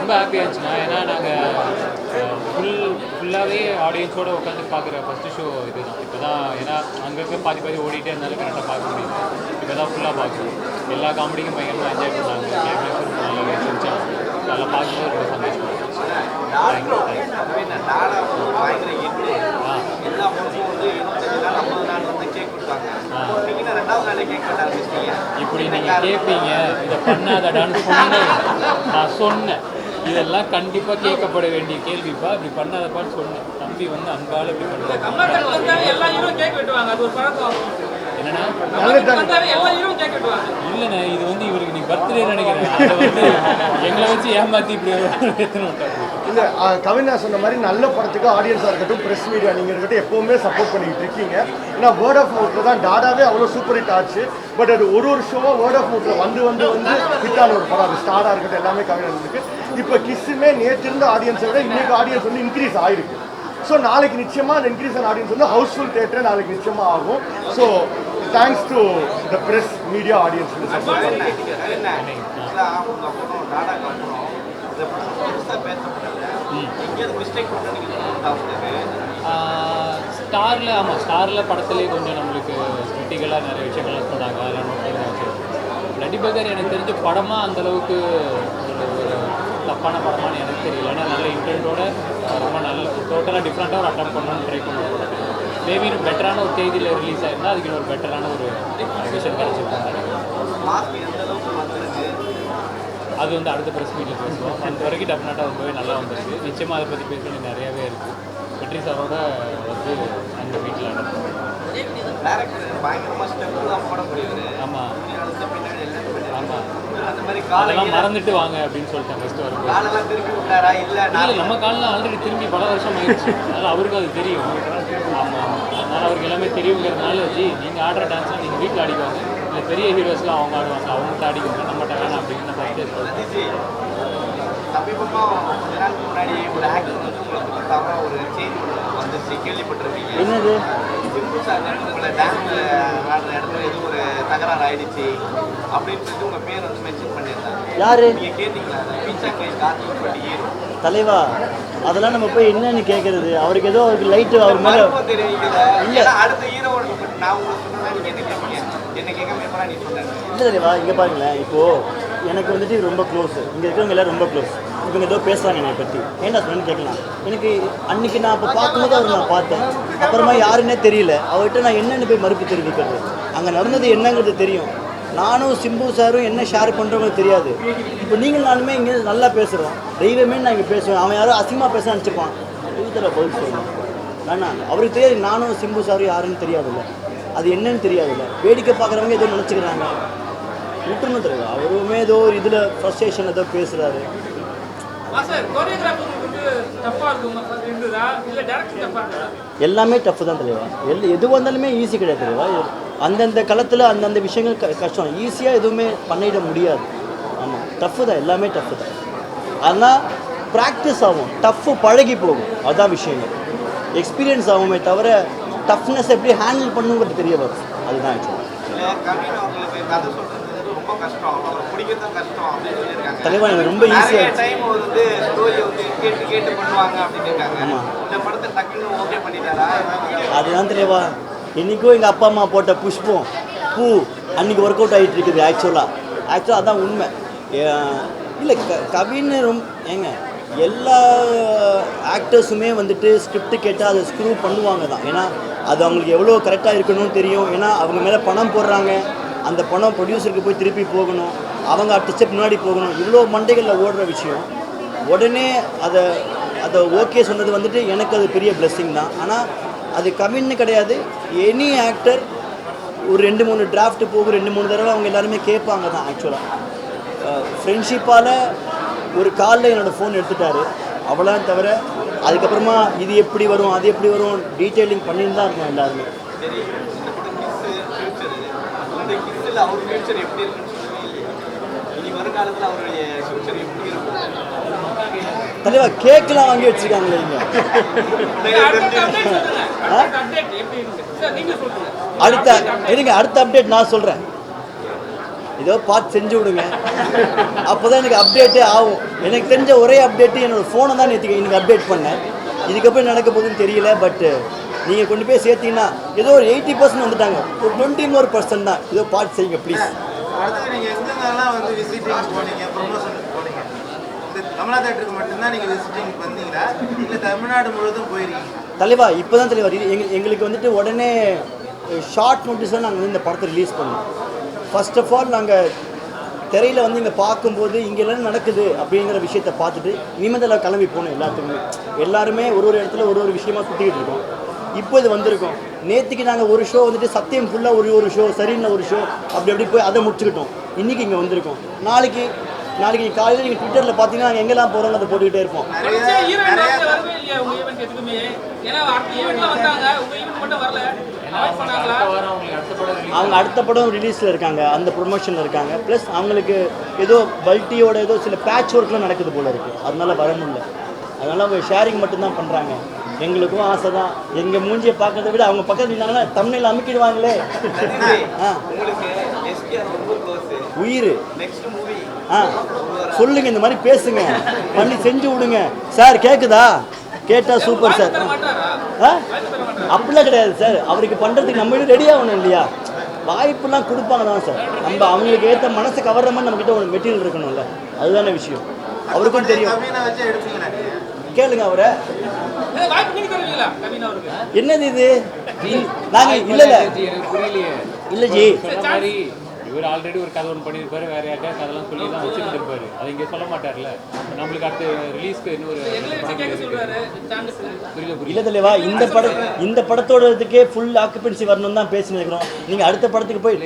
ரொம்ப ஹாப்பியாக இருந்துச்சுண்ணா. ஏன்னா நாங்கள் ஃபுல்லாகவே ஆடியன்ஸோடு உட்காந்து பார்க்குற ஃபஸ்ட்டு ஷோ இது தான். இப்போ தான் ஏன்னா அங்கங்கே பாதி ஓடிட்டே இருந்தாலும் கரெக்டாக பார்க்க முடியும். இப்போ தான் ஃபுல்லாக பார்க்குறோம். எல்லா காமெடிக்கும் பயங்கரமாக என்ஜாய் பண்ணாங்க. கிளைமேக்ஸும் நல்லாவே செஞ்சாங்க. நல்லா பார்க்கும்போது ரொம்ப சந்தோஷமாக இருந்துச்சு. இப்படி நீங்கள் கேட்பீங்க, இதை பண்ணாதடான்னு நான் சொன்னேன். இதெல்லாம் கண்டிப்பாக கேட்கப்பட வேண்டிய கேள்விப்பா. இப்படி பண்ணாதப்பான்னு சொன்னேன். தம்பி வந்து அன்பால் இப்படி பண்ணுறாங்க. என்னன்னா இல்லைண்ணே, இது வந்து இவருக்கு நீ பர்த்டே நினைக்கிறேன். அதை வந்து எங்களை வச்சு ஏமாற்றி இப்படி எத்தனை விட்டாங்க. இல்லை, கவினா சொன்ன மாதிரி நல்ல படத்துக்கு ஆடியன்ஸாக இருக்கட்டும், ப்ரெஸ் மீடியா நீங்கள் இருக்கட்டும் எப்போவுமே சப்போர்ட் பண்ணிக்கிட்டு இருக்கீங்க. ஏன்னா வேர்ட் ஆஃப் மவுத்தில் தான் டாடாவே அவ்வளோ சூப்பர் ஹிட் ஆச்சு. பட் அது ஒரு ஷோவாக வேர்ட் ஆஃப் மவுத்தில் வந்து ஹிட்டான ஒரு படம். அது ஸ்டாராக இருக்கட்டும் எல்லாமே கவினா இருக்கு. இப்போ கிஸ்ஸுமே நேற்று இருந்த ஆடியன்ஸை விட இன்னைக்கு ஆடியன்ஸ் வந்து இன்க்ரீஸ் ஆகிருக்கு. ஸோ நாளைக்கு நிச்சயமாக அந்த இன்க்ரீஸ் ஆன ஆடியன்ஸ் வந்து ஹவுஸ்ஃபுல் தேட்டர் நாளைக்கு நிச்சயமாக ஆகும். So thanks to the press media audience. ஸ்டாரில் ஆமாம், ஸ்டாரில் படத்துலேயே கொஞ்சம் நம்மளுக்கு கிரிட்டிக்கலாக நிறைய விஷயங்கள்லாம் சொன்னாங்க. அதெல்லாம் நோட் பண்ணி வச்சு நடிபகர் எனக்கு தெரிஞ்ச படமாக அந்தளவுக்கு ஒரு தப்பான படமானு எனக்கு தெரியல. ஏன்னா நல்ல இன்டென்ட்டோட ரொம்ப நல்ல டோட்டலாக டிஃப்ரெண்ட்டாக ஒரு அட்டம் பண்ணணும்னு ட்ரை பண்ணுவோம். மேபி பெட்டரான ஒரு தேதியில் ரிலீஸ் ஆயிருந்தால் அதுக்கு ஒரு பெட்டரான ஒரு விஷயம் கிடச்சிருக்காங்க. அது வந்து அடுத்த ப்ரெஸ் மீட்டில் பேசுவோம். அந்த வரைக்கும் டெஃபினட்டாக ரொம்பவே நல்லா வந்துருக்கு. நிச்சயமாக அதை பற்றி பேச நிறையாவே இருக்குது. வெற்றி சாரோட வந்து அந்த வீட்டில் நடக்கும். ஆமாம் ஆமாம், அதெல்லாம் மறந்துட்டு வாங்க அப்படின்னு சொல்லிட்டேன் ஃபஸ்ட்டு வரும்போது. இல்லை, நம்ம காலில் ஆல்ரெடி திரும்பி பல வருஷம் ஆயிடுச்சு. அதனால் அவருக்கு அது தெரியும். ஆமாம், அதனால் அவருக்கு எல்லாமே தெரியுங்கிறதுனால நீங்கள் ஆடுற டான்ஸ்லாம் நீங்கள் வீட்டில் ஆடிக்குவாங்க. இல்லை பெரிய ஹீரோஸ்லாம் அவங்க ஆடுவாங்க, அவங்கள்ட்ட ஆடிக்குவாங்க, நம்மகிட்ட வேணாம் அப்படின்னு நான் ஃபஸ்ட்டே சொல்லிட்டேன். சமீபமாக கொஞ்ச நாளுக்கு முன்னாடி ஒரு ஆக்டர் வந்து உங்களுக்கு தவறாக ஒரு சேஞ்ச் வந்துச்சு, கேள்விப்பட்டிருப்பீங்க. என்னது? சிம்பு சார் உங்களை டான்ஸில் ஆடுற இடத்துல எதுவும் ஒரு தகராறு ஆயிடுச்சு அப்படின்னு சொல்லிட்டு உங்கள் பேர் வந்து மென்ஷன் பண்ணியிருந்தாங்க. யாரு நீங்கள் கேட்டீங்களா? பீச்சாங்கை கார்த்திக் பட்டி ஹீரோ தலைவா, அதெல்லாம் நம்ம போய் என்னன்னு கேட்கறது? அவருக்கு ஏதோ அவருக்கு லைட்டு அவர் மேலே தெரிவிக்கல. இல்லை, அடுத்த ஹீரோவோட நான் உங்களுக்கு சொன்னா நீங்கள் என்ன கேட்பீங்க? என்ன கேட்காம எப்போ நீ சொன்னேன்? இல்லை தலைவா, இங்கே பாருங்களேன். இப்போது எனக்கு வந்துட்டு ரொம்ப க்ளோஸு, இங்கே இருக்கிறவங்க எல்லோரும் ரொம்ப க்ளோஸ். இவங்க ஏதோ பேசுகிறாங்க என்னை பற்றி, ஏன்டா சொன்னு கேட்கலாம். எனக்கு அன்றைக்கி நான் அப்போ பார்க்கும்போது அவர் நான் பார்த்தேன். அப்புறமா யாருன்னே தெரியல. அவர்கிட்ட நான் என்னென்னு போய் மறுப்பு தெரிவிக்கிறது? அங்கே நடந்தது என்னங்கிறது தெரியும். நானும் சிம்பு சாரும் என்ன ஷேர் பண்ணுறவங்களுக்கு தெரியாது. இப்போ நீங்கள் நானுமே இங்கே நல்லா பேசுகிறோம். தெய்வமே நான் இங்கே பேசுவேன். அவன் யாரும் அசிங்கமாக பேச நினச்சிப்பான். தெய்வத்தில் பதில் சொல்லணும் வேணாம். அவருக்கு தெரியாது நானும் சிம்பு சாரும் யாருன்னு தெரியாதுல்ல, அது என்னன்னு தெரியாதுல்ல. வேடிக்கை பார்க்குறவங்க ஏதோ நினச்சிக்கிறாங்க. விட்டுணும் தெரியாது. அவருமே ஏதோ ஒரு இதில் ஃப்ரஸ்ட்ரேஷன் ஏதோ பேசுகிறாரு. எல்லாமே டஃப் தான் தலைவா. எது வந்தாலுமே ஈஸி கிடையாது தலைவா. அந்தந்த களத்தில் அந்தந்த விஷயங்கள் கஷ்டம். ஈஸியாக எதுவுமே பண்ணிட முடியாது. ஆமாம், டஃப்பு தான், எல்லாமே டஃப்பு தான். ஆனால் ப்ராக்டிஸ் ஆகும், டஃப்பு பழகி போகும். அதுதான் விஷயங்கள். எக்ஸ்பீரியன்ஸ் ஆகுமே தவிர டஃப்னஸ் எப்படி ஹேண்டில் பண்ணுங்கிறது தெரிய வரும். அதுதான் ஆக்சுவலாக. தலைவா, எனக்கு ரொம்ப ஈஸியாக அதுதான் தலைவா. இன்றைக்கும் எங்கள் அப்பா அம்மா போட்ட புஷ்பம் பூ அன்றைக்கி ஒர்க் அவுட் ஆகிட்டு இருக்குது. ஆக்சுவலாக அதான் உண்மை. இல்லை, கவின்னு ஏங்க எல்லா ஆக்டர்ஸுமே வந்துட்டு ஸ்கிரிப்ட் கேட்டால் அதை ஸ்க்ரூ பண்ணுவாங்க தான். ஏன்னா அது அவங்களுக்கு எவ்வளோ கரெக்டாக இருக்கணும்னு தெரியும். ஏன்னா அவங்க மேலே பணம் போடுறாங்க. அந்த பணம் ப்ரொடியூசருக்கு போய் திருப்பி போகணும். அவங்க அடுத்த ஸ்டெப் முன்னாடி போகணும். இவ்வளோ மண்டைகளில் ஓடுற விஷயம். உடனே அதை ஓகே சொன்னது வந்துட்டு எனக்கு அது பெரிய பிளெஸ்ஸிங் தான். ஆனால் அது கவின்னு கிடையாது. எனி ஆக்டர் ஒரு 2-3 டிராஃப்ட் போகும், 2-3 தடவை அவங்க எல்லாருமே கேட்பாங்க தான். ஆக்சுவலாக ஃப்ரெண்ட்ஷிப்பால் ஒரு காலில் என்னோடய ஃபோன் எடுத்துட்டாரு, அவ்வளோதான். தவிர அதுக்கப்புறமா இது எப்படி வரும் அது எப்படி வரும் டீட்டெயிலிங் பண்ணிட்டு தான் இருக்கோம் எல்லாருமே. தலைவா, கேக்கெல்லாம் வாங்கி வச்சிருக்காங்களே இங்க. அடுத்த அப்டேட் நான் சொல்றேன். ஏதோ பார்த்து செஞ்சு விடுங்க. அப்போ தான் எனக்கு அப்டேட்டே ஆகும். எனக்கு தெரிஞ்ச ஒரே அப்டேட்டு என்னோடய ஃபோனை தான் நேற்று எனக்கு அப்டேட் பண்ணேன். இதுக்கப்புறம் நடக்க போகுதுன்னு தெரியல. பட்டு நீங்கள் கொண்டு போய் சேர்த்தீங்கன்னா ஏதோ ஒரு 80% வந்துட்டாங்க. ஒரு 20% தான். ஏதோ பார்த்து செய்யுங்க ப்ளீஸ். அடுத்து நீங்கள் எங்கெங்கெல்லாம் வந்து விசிட்டிங் போனீங்க, ப்ரொமோஷனுக்கு போனீங்க? இந்த கமலா தேட்டருக்கு மட்டும்தான் நீங்கள் விசிட்டிங் வந்தீங்களா இல்லை தமிழ்நாடு முழுவதும் போயிருக்கீங்க? தலைவா இப்போ தான் தலைவா எங்களுக்கு வந்துட்டு உடனே ஷார்ட் நோட்டீஸாக நாங்கள் வந்து இந்த படத்தை ரிலீஸ் பண்ணோம். ஃபர்ஸ்ட் ஆஃப் ஆல் நாங்கள் திரையில் வந்து இங்கே பார்க்கும்போது இங்கே எல்லாம் நடக்குது அப்படிங்கிற விஷயத்தை பார்த்துட்டு நிமிடத்தில் கிளம்பி போனோம். எல்லாருமே ஒரு இடத்துல ஒரு விஷயமா சுற்றிக்கிட்டு இருக்கோம். இப்போ இது வந்திருக்கோம். நேற்றுக்கு நாங்கள் ஒரு ஷோ வந்துட்டு சத்தியம் ஃபுல்லாக ஒரு ஷோ, சரின்னு ஒரு ஷோ அப்படி போய் அதை முடிச்சுக்கிட்டோம். இன்றைக்கி இங்கே வந்திருக்கோம். நாளைக்கு காலையில் நீங்கள் ட்விட்டரில் பார்த்தீங்கன்னா நாங்கள் எங்கெல்லாம் போகிறோம்னு அதை போட்டுக்கிட்டே இருப்போம். அவங்க அடுத்த படம் ரிலீஸில் இருக்காங்க, அந்த ப்ரொமோஷனில் இருக்காங்க. ப்ளஸ் அவங்களுக்கு ஏதோ பல்ட்டியோட ஏதோ சில பேட்ச் ஒர்க்லாம் நடக்குது போல இருக்குது. அதனால வர முடியல. அதனால் அவங்க ஷேரிங் மட்டும்தான் பண்ணுறாங்க. எங்களுக்கும் ஆசை தான். எங்கள் மூஞ்சியை பார்க்கறத விட அவங்க பக்கத்தில் இருந்தாங்கன்னா தமிழில் அமுக்கிடுவாங்களே. உயிர் சொல்லுங்க, இந்த மாதிரி பேசுங்க, பண்ணி செஞ்சு விடுங்க சார். கேட்குதா? கேட்டால் சூப்பர் சார். அப்படிலாம் கிடையாது சார். அவருக்கு பண்ணுறதுக்கு நம்ம ரெடி ஆகணும் இல்லையா? வாய்ப்புலாம் கொடுப்பாங்க தான் சார். நம்ம அவங்களுக்கு ஏற்ற மனசு கவர்ற மாதிரி நம்மக்கிட்ட ஒரு மெட்டீரியல் இருக்கணும்ல. அதுதானே விஷயம். அவருக்கும் தெரியும். கேளுங்க அவரை. என்னது இது? நாங்கள் இல்லை ஜி. இவர் ஆல்ரெடி ஒரு கதை ஒன்று பண்ணியிருப்பாரு, வேற யாருக்காவது அதெல்லாம் சொல்லி தான் வச்சுட்டு இருப்பாரு. அதை இங்கே சொல்ல மாட்டார்ல. நம்மளுக்கு அடுத்த ரிலீஸ்க்கு இன்னொரு இல்லை தலைவா, இந்த படத்தோடதுக்கே ஃபுல் ஆக்குபென்சி வரணும் தான் பேசினிருக்கிறோம். நீங்கள் அடுத்த படத்துக்கு போய்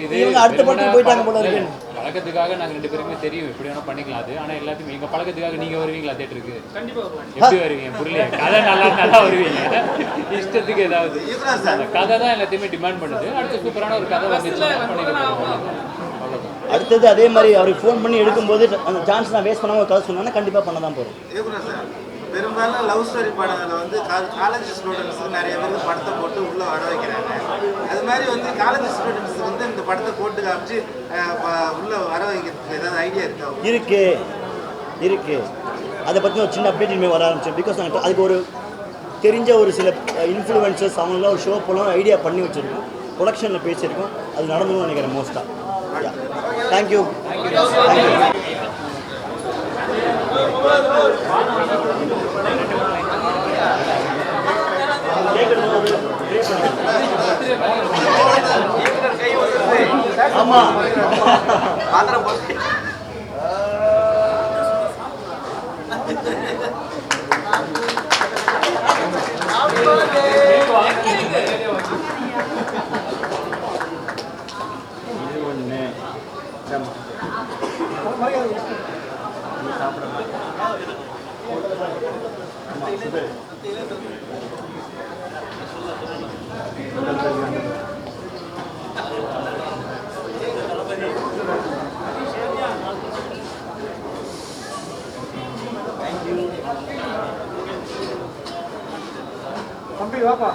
அடுத்த படத்துக்கு போயிட்டாங்க போல இருக்கு. பழக்கத்துக்காக நாங்கள் 2 பேருக்குமே தெரியும் எப்படி வேணால் பண்ணிக்கலாம். அது ஆனால் எல்லாத்தையும் எங்கள் பழக்கத்துக்காக நீங்கள் வருவீங்களா தேட்டருக்கு? எப்படி வருவீங்க? புரியல. கதை நல்லா வருவீங்க. இஷ்டத்துக்கு ஏதாவது அந்த கதை தான் எல்லாத்தையுமே டிமாண்ட் பண்ணுது. அடுத்து சூப்பரான ஒரு கதை வந்துச்சு பண்ணிடுவோம். அடுத்தது அதே மாதிரி அவருக்கு ஃபோன் பண்ணி எடுக்கும்போது அந்த சான்ஸ் நான் வேஸ்ட் பண்ணாமல் ஒரு கதை சொன்னாங்கன்னா கண்டிப்பாக பண்ண தான் போகிறோம். பெரும்பாலும் லவ் ஸ்டோரி படங்களை வந்து காலேஜ் ஸ்டூடெண்ட்ஸுக்கு நிறைய பேருக்கு படத்தை போட்டு உள்ளே வர வைக்கிறாங்க. அது மாதிரி வந்து காலேஜ் ஸ்டூடெண்ட்ஸுக்கு வந்து இந்த படத்தை போட்டு காமிச்சு உள்ளே வர வைக்கிறதுக்கு ஏதாவது ஐடியா இருக்கா? இருக்கு. அதை பற்றி ஒரு சின்ன அப்டேட் இனிமேல் வர ஆரம்பிச்சோம். பிகாஸ் நாங்கள் அதுக்கு ஒரு தெரிஞ்ச ஒரு சில இன்ஃப்ளூயன்சர்ஸ் அவங்களாம் ஒரு ஷோ போலாம் ஐடியா பண்ணி வச்சுருக்கோம். ப்ரொடக்ஷனில் பேசியிருக்கோம். அது நடந்துன்னு நினைக்கிறேன் மோஸ்ட்டாக. தேங்க்யூ. ஆமா தம்பி வாப்பா.